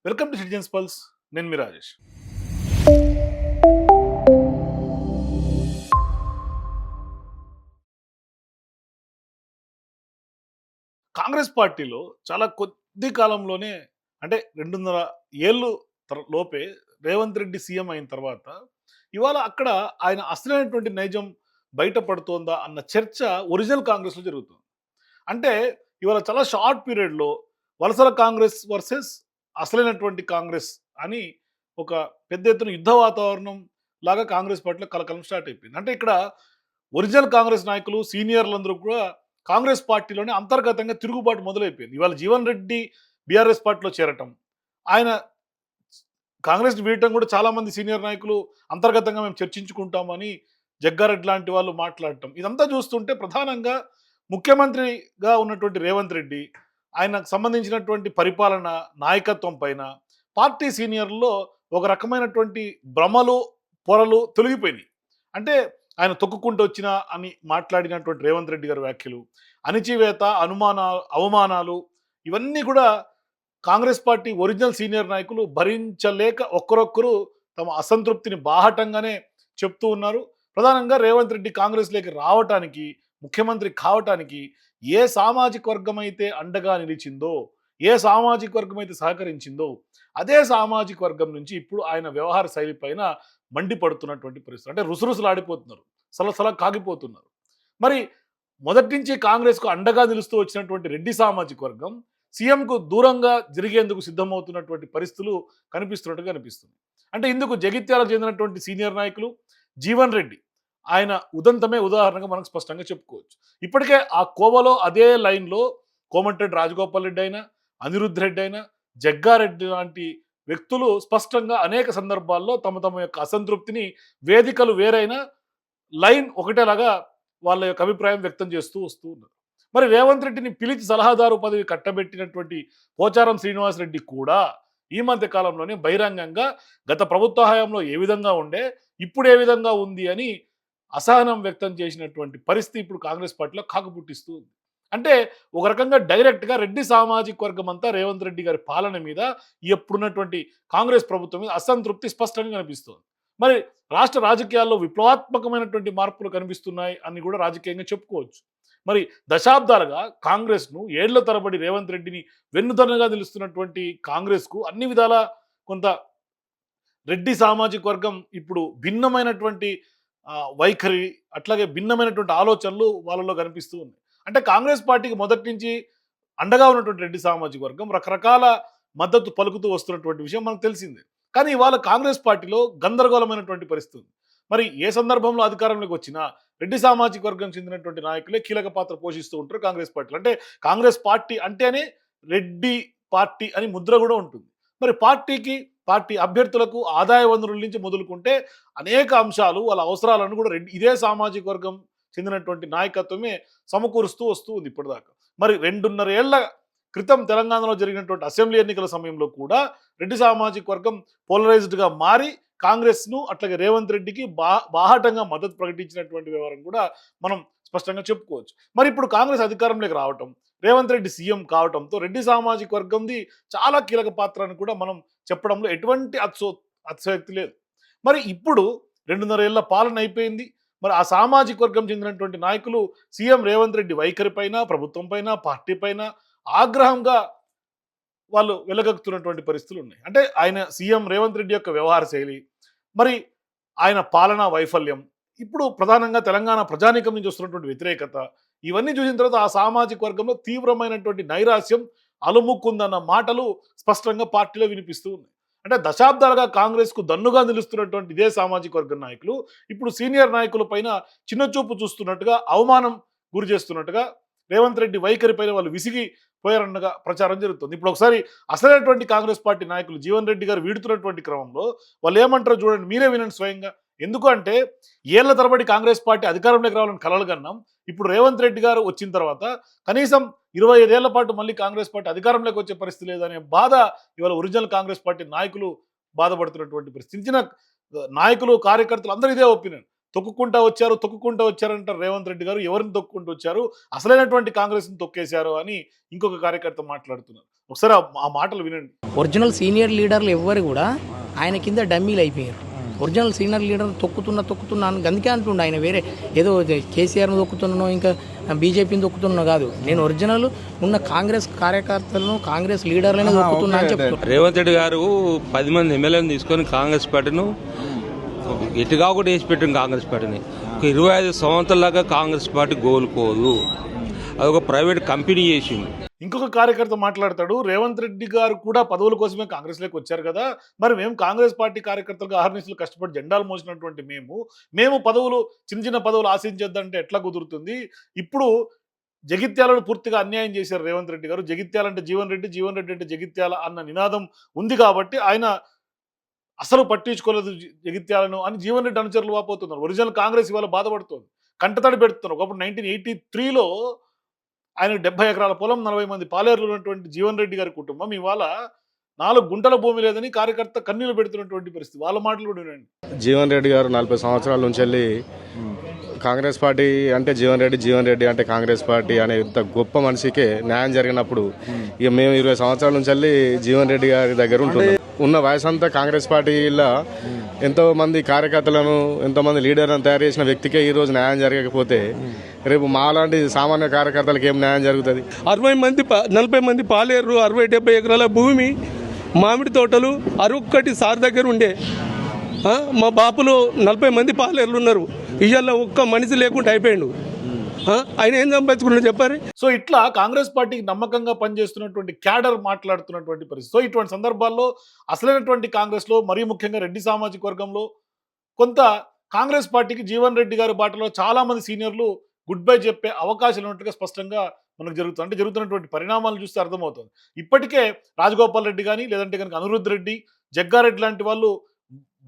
Welcome to citizens pulse. నేను మీ రాజేష్. కాంగ్రెస్ పార్టీలో చాలా కొద్ది కాలంలోనే అంటే 2.5 ఏళ్ళు లోపే రేవంత్ రెడ్డి సీఎం అయిన తర్వాత ఇవాళ అక్కడ ఆయన అసలైనటువంటి నైజం బయటపడుతోందా అన్న చర్చ ఒరిజినల్ కాంగ్రెస్లో జరుగుతుంది. అంటే ఇవాళ చాలా షార్ట్ పీరియడ్‌లో వలసల కాంగ్రెస్ వర్సెస్ అసలైనటువంటి కాంగ్రెస్ అని ఒక పెద్ద ఎత్తున యుద్ధ వాతావరణం లాగా కాంగ్రెస్ పార్టీలో కలకలం స్టార్ట్ అయిపోయింది. అంటే ఇక్కడ ఒరిజినల్ కాంగ్రెస్ నాయకులు, సీనియర్లందరూ కూడా కాంగ్రెస్ పార్టీలోనే అంతర్గతంగా తిరుగుబాటు మొదలైపోయింది. ఇవాళ జీవన్ రెడ్డి బీఆర్ఎస్ పార్టీలో చేరటం, ఆయన కాంగ్రెస్‌ని వీడటం కూడా చాలామంది సీనియర్ నాయకులు అంతర్గతంగా మేము చర్చించుకుంటామని జగ్గారెడ్డి లాంటి వాళ్ళు మాట్లాడటం. ఇదంతా చూస్తుంటే ప్రధానంగా ముఖ్యమంత్రిగా ఉన్నటువంటి రేవంత్ రెడ్డి, ఆయనకు సంబంధించినటువంటి పరిపాలన, నాయకత్వం పైన పార్టీ సీనియర్‌ల్లో ఒక రకమైనటువంటి భ్రమలు, పొరలు తొలగిపోయినాయి. అంటే ఆయన తొక్కుకుంటూ వచ్చినా అని మాట్లాడినటువంటి రేవంత్ రెడ్డి గారి వ్యాఖ్యలు, అణిచివేత, అవమానాలు ఇవన్నీ కూడా కాంగ్రెస్ పార్టీ ఒరిజినల్ సీనియర్ నాయకులు భరించలేక ఒక్కరొక్కరు తమ అసంతృప్తిని బాహటంగానే చెప్తూ ఉన్నారు. ప్రధానంగా రేవంత్ రెడ్డి కాంగ్రెస్‌లోకి రావటానికి, ముఖ్యమంత్రి కావటానికి ఏ సామాజిక వర్గం అయితే అండగా నిలిచిందో, ఏ సామాజిక వర్గం అయితే సహకరించిందో, అదే సామాజిక వర్గం నుంచి ఇప్పుడు ఆయన వ్యవహార శైలి పైన మండిపడుతున్నటువంటి పరిస్థితి. అంటే రుసరుసలాడిపోతున్నారు. సలసల కాగిపోతున్నారు. మరి మొదటి నుంచి కాంగ్రెస్‌కు అండగా నిలుస్తూ వచ్చినటువంటి రెడ్డి సామాజిక వర్గం సీఎంకు దూరంగా జరిగేందుకు సిద్ధమవుతున్నటువంటి పరిస్థితులు కనిపిస్తున్నట్టుగా కనిపిస్తుంది. అంటే ఇందుకు జగిత్యాలకు చెందినటువంటి సీనియర్ నాయకులు జీవన్ రెడ్డి ఆయన ఉదంతమే ఉదాహరణగా మనకు స్పష్టంగా చెప్పుకోవచ్చు. ఇప్పటికే ఆ కోవలో అదే లైన్‌లో కోమటిరెడ్డి రాజగోపాల్ రెడ్డి అయినా, అనిరుద్ రెడ్డి అయినా, జగ్గారెడ్డి లాంటి వ్యక్తులు స్పష్టంగా అనేక సందర్భాల్లో తమ తమ యొక్క అసంతృప్తిని వేదికలు వేరైనా లైన్ ఒకటేలాగా వాళ్ళ యొక్క అభిప్రాయం వ్యక్తం చేస్తూ వస్తూ ఉన్నారు. మరి రేవంత్ రెడ్డిని పిలిచి సలహాదారు పదవి కట్టబెట్టినటువంటి పోచారం శ్రీనివాసరెడ్డి కూడా ఈ మధ్య కాలంలోనే బహిరంగంగా గత ప్రభుత్వ హయాంలో ఏ విధంగా ఉండే, ఇప్పుడు ఏ విధంగా ఉంది అని అసహనం వ్యక్తం చేసినటువంటి పరిస్థితి ఇప్పుడు కాంగ్రెస్ పార్టీలో కాకపుట్టిస్తూ ఉంది. అంటే ఒక రకంగా డైరెక్ట్‌గా రెడ్డి సామాజిక వర్గం అంతా రేవంత్ రెడ్డి గారి పాలన మీద, ఇప్పుడున్నటువంటి కాంగ్రెస్ ప్రభుత్వం మీద అసంతృప్తి స్పష్టంగా కనిపిస్తోంది. మరి రాష్ట్ర రాజకీయాల్లో విప్లవాత్మకమైనటువంటి మార్పులు కనిపిస్తున్నాయి అని కూడా రాజకీయంగా చెప్పుకోవచ్చు. మరి దశాబ్దాలుగా కాంగ్రెస్‌ను ఏళ్ల తరబడి రేవంత్ రెడ్డిని వెన్నుదన్నుగా నిలుస్తున్నటువంటి కాంగ్రెస్‌కు అన్ని విధాలా కొంత రెడ్డి సామాజిక వర్గం ఇప్పుడు భిన్నమైనటువంటి వైఖరి, అట్లాగే భిన్నమైనటువంటి ఆలోచనలు వాళ్ళలో కనిపిస్తూ ఉన్నాయి. అంటే కాంగ్రెస్ పార్టీకి మొదటి నుంచి అండగా ఉన్నటువంటి రెడ్డి సామాజిక వర్గం రకరకాల మద్దతు పలుకుతూ వస్తున్నటువంటి విషయం మనకు తెలిసిందే. కానీ ఇవాళ కాంగ్రెస్ పార్టీలో గందరగోళమైనటువంటి పరిస్థితి ఉంది. మరి ఏ సందర్భంలో అధికారంలోకి వచ్చినా రెడ్డి సామాజిక వర్గం చెందినటువంటి నాయకులే కీలక పాత్ర పోషిస్తూ ఉంటారు కాంగ్రెస్ పార్టీలో. అంటే కాంగ్రెస్ పార్టీ అంటేనే రెడ్డి పార్టీ అని ముద్ర కూడా ఉంటుంది. మరి పార్టీకి, పార్టీ అభ్యర్థులకు ఆదాయ వనరుల నుంచి మొదలుకుంటే అనేక అంశాలు వాళ్ళ అవసరాలను కూడా ఇదే సామాజిక వర్గం చెందినటువంటి నాయకత్వమే సమకూరుస్తూ వస్తూ ఉంది ఇప్పటిదాకా. మరి 2.5 ఏళ్ల క్రితం తెలంగాణలో జరిగినటువంటి అసెంబ్లీ ఎన్నికల సమయంలో కూడా రెడ్డి సామాజిక వర్గం పోలరైజ్డ్‌గా మారి కాంగ్రెస్‌ను అట్లాగే రేవంత్ రెడ్డికి బాహాటంగా మద్దతు ప్రకటించినటువంటి వ్యవహారం కూడా మనం స్పష్టంగా చెప్పుకోవచ్చు. మరి ఇప్పుడు కాంగ్రెస్ అధికారంలోకి రావటం, రేవంత్ రెడ్డి సీఎం కావటంతో రెడ్డి సామాజిక వర్గంది చాలా కీలక పాత్ర అని కూడా మనం చెప్పడంలో ఎటువంటి అతిశయోక్తి లేదు. మరి ఇప్పుడు 2.5 ఏళ్ల పాలన అయిపోయింది. మరి ఆ సామాజిక వర్గం చెందినటువంటి నాయకులు సీఎం రేవంత్ రెడ్డి వైఖరి పైన, ప్రభుత్వం పైన, పార్టీ పైన ఆగ్రహంగా వాళ్ళు వెలగక్కుతున్నటువంటి పరిస్థితులు ఉన్నాయి. అంటే ఆయన సీఎం రేవంత్ రెడ్డి యొక్క వ్యవహార శైలి, మరి ఆయన పాలనా వైఫల్యం, ఇప్పుడు ప్రధానంగా తెలంగాణ ప్రజానీకం నుంచి వస్తున్నటువంటి వ్యతిరేకత, ఇవన్నీ చూసిన తర్వాత ఆ సామాజిక వర్గంలో తీవ్రమైనటువంటి నైరాశ్యం అలుముకుందన్న మాటలు స్పష్టంగా పార్టీలో వినిపిస్తూ ఉన్నాయి. అంటే దశాబ్దాలుగా కాంగ్రెస్‌కు దన్నుగా నిలుస్తున్నటువంటి ఇదే సామాజిక వర్గం నాయకులు ఇప్పుడు సీనియర్ నాయకుల పైన చిన్నచూపు చూస్తున్నట్టుగా, అవమానం గురి చేస్తున్నట్టుగా, రేవంత్ రెడ్డి వైఖరి పైన వాళ్ళు విసిగి పోయారన్నగా ప్రచారం జరుగుతుంది. ఇప్పుడు ఒకసారి అసలైనటువంటి కాంగ్రెస్ పార్టీ నాయకులు జీవన్ రెడ్డి గారు వీడుతున్నటువంటి క్రమంలో వాళ్ళు ఏమంటారో చూడండి, మీరే వినండి స్వయంగా. ఎందుకు అంటే ఏళ్ల తరబడి కాంగ్రెస్ పార్టీ అధికారంలోకి రావాలని కలలు కన్నాం. ఇప్పుడు రేవంత్ రెడ్డి గారు వచ్చిన తర్వాత కనీసం 25 ఏళ్ల పాటు మళ్ళీ కాంగ్రెస్ పార్టీ అధికారంలోకి వచ్చే పరిస్థితి లేదనే బాధ ఇవాళ ఒరిజినల్ కాంగ్రెస్ పార్టీ నాయకులు బాధపడుతున్నటువంటి పరిస్థితి. చిన్న నాయకులు, కార్యకర్తలు అందరూ ఇదే ఒపీనియన్. తొక్కుకుంటా వచ్చారంటారు రేవంత్ రెడ్డి గారు. ఎవరిని తొక్కుకుంటూ వచ్చారు? అసలైనటువంటి కాంగ్రెస్‌ని తొక్కేశారు అని ఇంకొక కార్యకర్త మాట్లాడుతున్నారు. ఒకసారి ఆ మాటలు వినండి. ఒరిజినల్ సీనియర్ లీడర్లు ఎవ్వరు కూడా ఆయన కింద డమ్మీలు అయిపోయారు. ఒరిజినల్ సీనియర్ లీడర్ తొక్కుతున్నా అని అందుకే అంటుండే ఆయన. వేరే ఏదో కేసీఆర్ను తొక్కుతున్నానో ఇంకా బీజేపీని తొక్కుతున్నా కాదు, నేను ఒరిజినల్ ఉన్న కాంగ్రెస్ కార్యకర్తలను కాంగ్రెస్ లీడర్లనే తొక్కుతున్నా అని చెప్తున్నారు. రేవంత్ రెడ్డి గారు 10 మంది ఎమ్మెల్యేలను తీసుకొని కాంగ్రెస్ పార్టీను ఎటుగా కూడా వేసి పెట్టింది. కాంగ్రెస్ పార్టీని ఒక 25 సంవత్సరాలుగా కాంగ్రెస్ పార్టీ కోలుకోదు, అదొక ప్రైవేట్ కంపెనీ చేసింది. ఇంకొక కార్యకర్త మాట్లాడతాడు, రేవంత్ రెడ్డి గారు కూడా పదవుల కోసమే కాంగ్రెస్లోకి వచ్చారు కదా, మరి మేము కాంగ్రెస్ పార్టీ కార్యకర్తలుగా అహర్నిశలు కష్టపడి జెండాలు మోసినటువంటి మేము పదవులు చిన్న చిన్న పదవులు ఆశించొద్దంటే ఎట్లా కుదురుతుంది? ఇప్పుడు జగిత్యాలను పూర్తిగా అన్యాయం చేశారు రేవంత్ రెడ్డి గారు. జగిత్యాల అంటే జీవన్ రెడ్డి, జీవన్ రెడ్డి అంటే జగిత్యాల అన్న నినాదం ఉంది కాబట్టి ఆయన అసలు పట్టించుకోలేదు జగిత్యాలను అని జీవన్ రెడ్డి అనుచరులు వాపోతున్నారు. ఒరిజినల్ కాంగ్రెస్ ఇవాళ బాధపడుతుంది, కంటతడి పెడుతున్నారు. ఒకప్పుడు 1983లో ఆయన 70 ఎకరాల పొలం, 40 మంది పాలేరులు ఉన్నటువంటి జీవన్ రెడ్డి గారి కుటుంబం ఇవాళ 4 గుంటల భూమి లేదని కార్యకర్త కన్నీళ్లు పెడుతున్నటువంటి పరిస్థితి. వాళ్ళ మాటలు కూడా వినండి. జీవన్ రెడ్డి గారు 40 సంవత్సరాల నుంచి వెళ్ళి కాంగ్రెస్ పార్టీ అంటే జీవన్ రెడ్డి అంటే కాంగ్రెస్ పార్టీ అనే ఇంత గొప్ప మనిషికే న్యాయం జరిగినప్పుడు ఇక మేము 20 సంవత్సరాల నుంచి వెళ్ళి జీవన్ రెడ్డి గారి దగ్గర ఉంటున్నాం. ఉన్న వయసు అంతా కాంగ్రెస్ పార్టీలో ఎంతో మంది కార్యకర్తలను ఎంతో మంది లీడర్లను తయారు చేసిన వ్యక్తికే ఈ రోజు న్యాయం జరగకపోతే రేపు మాలాంటి సామాన్య కార్యకర్తలకు ఏం న్యాయం జరుగుతుంది? 40 మంది పాలేరు, 60-70 ఎకరాల భూమి, మామిడి తోటలు 61 సార్ దగ్గర ఉండే. మా బాపులో 40 మంది పాలేరులు ఉన్నారు. ఇవాళ ఒక్క మనిషి లేకుండా అయిపోయాడు. ఆయన ఏం సంపాదించుకున్నాడు చెప్పారు. సో ఇట్లా కాంగ్రెస్ పార్టీకి నమ్మకంగా పనిచేస్తున్నటువంటి క్యాడర్ మాట్లాడుతున్నటువంటి పరిస్థితి. సో ఇటువంటి సందర్భాల్లో అసలైనటువంటి కాంగ్రెస్లో మరీ ముఖ్యంగా రెడ్డి సామాజిక వర్గంలో కొంత కాంగ్రెస్ పార్టీకి జీవన్ రెడ్డి గారి బాటలో చాలా మంది సీనియర్లు గుడ్ బై చెప్పే అవకాశాలు ఉన్నట్టుగా స్పష్టంగా మనకు జరుగుతుంది. అంటే జరుగుతున్నటువంటి పరిణామాలు చూస్తే అర్థమవుతుంది. ఇప్పటికే రాజగోపాల్ రెడ్డి కానీ లేదంటే కనుక అనిరుద్ధ్ రెడ్డి, జగ్గారెడ్డి లాంటి వాళ్ళు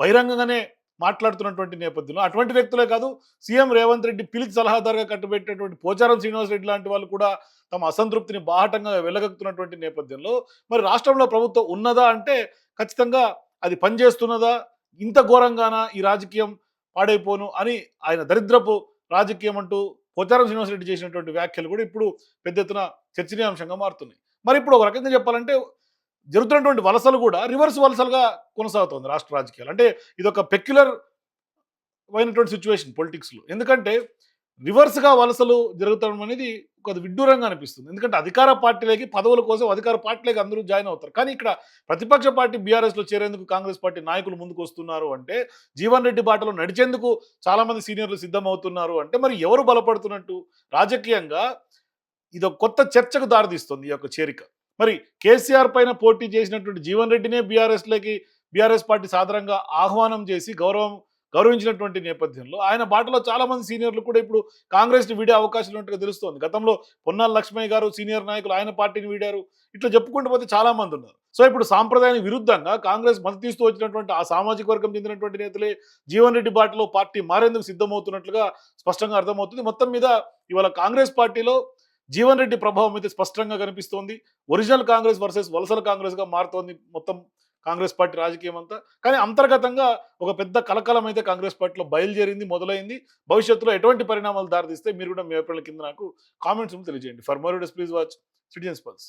బహిరంగంగానే మాట్లాడుతున్నటువంటి నేపథ్యంలో అటువంటి వ్యక్తులే కాదు, సీఎం రేవంత్ రెడ్డి పిలిచి సలహాదారుగా కట్టుబెట్టినటువంటి పోచారం శ్రీనివాస్ రెడ్డి లాంటి వాళ్ళు కూడా తమ అసంతృప్తిని బాహటంగా వెలగక్కుతున్నటువంటి నేపథ్యంలో మరి రాష్ట్రంలో ప్రభుత్వం ఉన్నదా అంటే ఖచ్చితంగా అది పనిచేస్తున్నదా? ఇంత ఘోరంగానా ఈ రాజకీయం పాడైపోను అని ఆయన దరిద్రపు రాజకీయం అంటూ పోచారం శ్రీనివాస్ రెడ్డి చేసినటువంటి వ్యాఖ్యలు కూడా ఇప్పుడు పెద్ద ఎత్తున చర్చనీయాంశంగా మారుతున్నాయి. మరి ఇప్పుడు ఒక రకంగా చెప్పాలంటే జరుగుతున్నటువంటి వలసలు కూడా రివర్స్ వలసలుగా కొనసాగుతుంది రాష్ట్ర రాజకీయాలు. అంటే ఇది ఒక పెక్యులర్ అయినటువంటి సిచ్యువేషన్ పొలిటిక్స్లో. ఎందుకంటే రివర్స్గా వలసలు జరుగుతాం అనేది ఒక విడ్డూరంగా అనిపిస్తుంది. ఎందుకంటే అధికార పార్టీలకి పదవుల కోసం అధికార పార్టీలకి అందరూ జాయిన్ అవుతారు. కానీ ఇక్కడ ప్రతిపక్ష పార్టీ బీఆర్ఎస్లో చేరేందుకు కాంగ్రెస్ పార్టీ నాయకులు ముందుకు వస్తున్నారు అంటే, జీవన్ రెడ్డి బాటలో నడిచేందుకు చాలామంది సీనియర్లు సిద్ధమవుతున్నారు అంటే మరి ఎవరు బలపడుతున్నట్టు? రాజకీయంగా ఇది ఒక కొత్త చర్చకు దారితీస్తుంది ఈ యొక్క చేరిక. మరి కేసీఆర్ పైన పోటీ చేసినటువంటి జీవన్ రెడ్డినే బీఆర్ఎస్ పార్టీ సాధారణంగా ఆహ్వానం చేసి గౌరవించినటువంటి నేపథ్యంలో ఆయన బాటలో చాలా మంది సీనియర్లు కూడా ఇప్పుడు కాంగ్రెస్ని వీడే అవకాశాలు ఉన్నట్టుగా తెలుస్తోంది. గతంలో పొన్నాల లక్ష్మయ్య గారు సీనియర్ నాయకులు ఆయన పార్టీని వీడారు. ఇట్లా చెప్పుకుంటూ పోతే చాలా మంది ఉన్నారు. సో ఇప్పుడు సాంప్రదాయానికి విరుద్ధంగా కాంగ్రెస్ మద్దతు ఇస్తూ వచ్చినటువంటి ఆ సామాజిక వర్గం చెందినటువంటి నేతలే జీవన్ రెడ్డి బాటలో పార్టీ మారేందుకు సిద్ధమవుతున్నట్లుగా స్పష్టంగా అర్థమవుతుంది. మొత్తం మీద ఇవాళ కాంగ్రెస్ పార్టీలో జీవన్ రెడ్డి ప్రభావం అయితే స్పష్టంగా కనిపిస్తోంది. ఒరిజినల్ కాంగ్రెస్ వర్సెస్ వలసల కాంగ్రెస్గా మారుతోంది మొత్తం కాంగ్రెస్ పార్టీ రాజకీయం అంతా. కానీ అంతర్గతంగా ఒక పెద్ద కలకలం అయితే కాంగ్రెస్ పార్టీలో బయలుదేరింది, మొదలైంది. భవిష్యత్తులో ఎటువంటి పరిణామాలు దారితీస్తే మీరు కూడా మీ అభిప్రాయాల కింద నాకు కామెంట్స్ తెలియజేయండి. For more videos please watch citizens pulse.